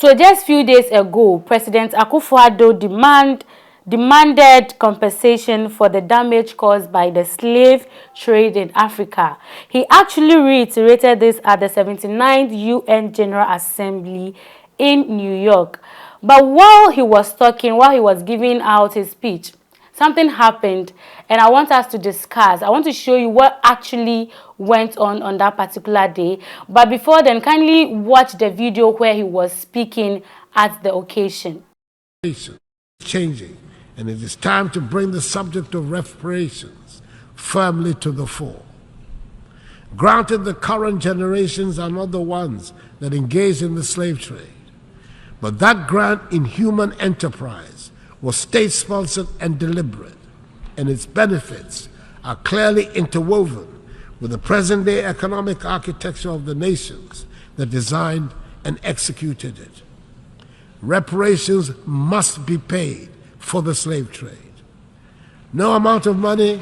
So just few days ago, President Akufo-Addo demanded compensation for the damage caused by the slave trade in Africa. He actually reiterated this at the 79th UN General Assembly in New York. But while he was talking, while he was giving out his speech, something happened, and I want us to discuss. I want to show you what actually went on that particular day. But before then, kindly watch the video where he was speaking at the occasion. Changing, and it is time to bring the subject of reparations firmly to the fore. Granted, the current generations are not the ones that engaged in the slave trade, but that grand inhuman enterprise was state-sponsored and deliberate, and its benefits are clearly interwoven with the present-day economic architecture of the nations that designed and executed it. Reparations must be paid for the slave trade. No amount of money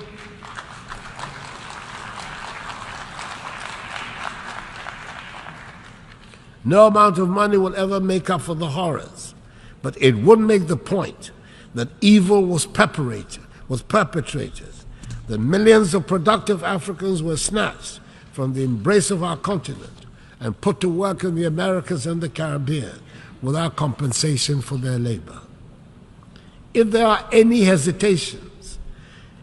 will ever make up for the horrors, but it would make the point that evil was perpetrated, that millions of productive Africans were snatched from the embrace of our continent and put to work in the Americas and the Caribbean without compensation for their labor. If there are any hesitations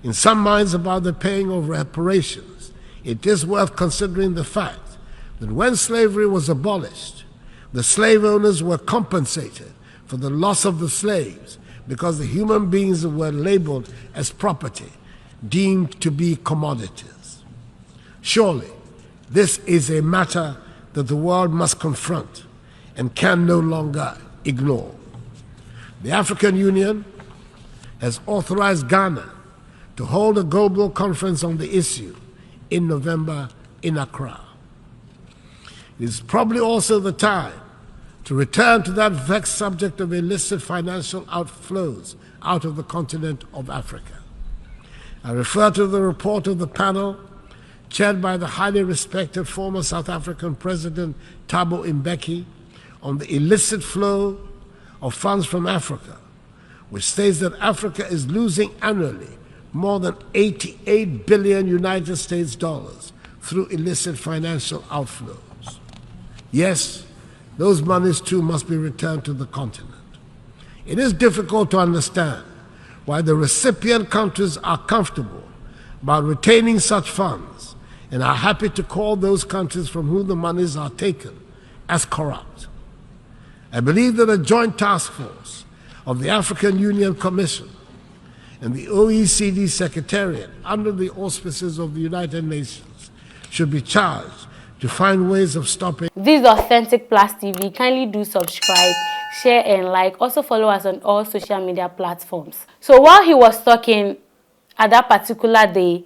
in some minds about the paying of reparations, it is worth considering the fact that when slavery was abolished, the slave owners were compensated for the loss of the slaves because the human beings were labeled as property, deemed to be commodities. Surely, this is a matter that the world must confront and can no longer ignore. The African Union has authorized Ghana to hold a global conference on the issue in November in Accra. It is probably also the time to return to that vexed subject of illicit financial outflows out of the continent of Africa. I refer to the report of the panel chaired by the highly respected former South African President Thabo Mbeki on the illicit flow of funds from Africa, which states that Africa is losing annually more than 88 billion United States dollars through illicit financial outflows. Yes, those monies too must be returned to the continent. It is difficult to understand why the recipient countries are comfortable about retaining such funds and are happy to call those countries from whom the monies are taken as corrupt. I believe that a joint task force of the African Union Commission and the OECD Secretariat under the auspices of the United Nations should be charged to find ways of stopping. This is Authentic Plus TV. Kindly do subscribe, share and like. Also follow us on all social media platforms. So while he was talking at that particular day,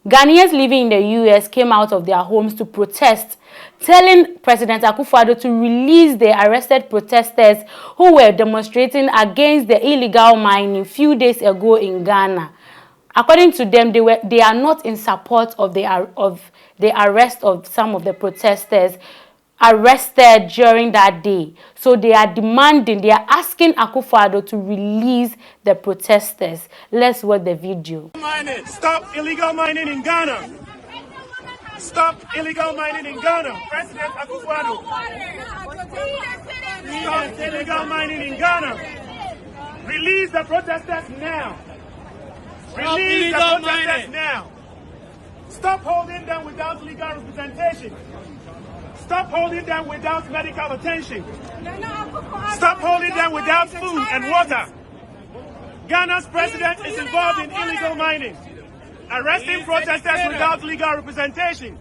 Ghanaians living in the US came out of their homes to protest, telling President Akufo-Addo to release the arrested protesters who were demonstrating against the illegal mining few days ago in Ghana. According to them, they are not in support of the arrest of some of the protesters arrested during that day. So they are asking Akufo-Addo to release the protesters. Let's watch the video. Stop illegal mining in Ghana. Stop illegal mining in Ghana. President Akufo-Addo. Stop illegal mining in Ghana. Release the protesters now. Release the protesters now. Stop holding them without legal representation. Stop holding them without medical attention. Stop holding them without food and water. Ghana's president is involved in illegal mining, arresting protesters without legal representation,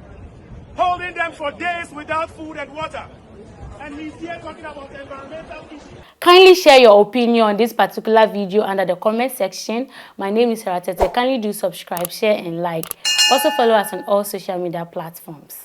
holding them for days without food and water. And he's here talking about environmental issues. Kindly share your opinion on this particular video under the comment section. My name is Haratete. Kindly do subscribe, share and like. Also follow us on all social media platforms.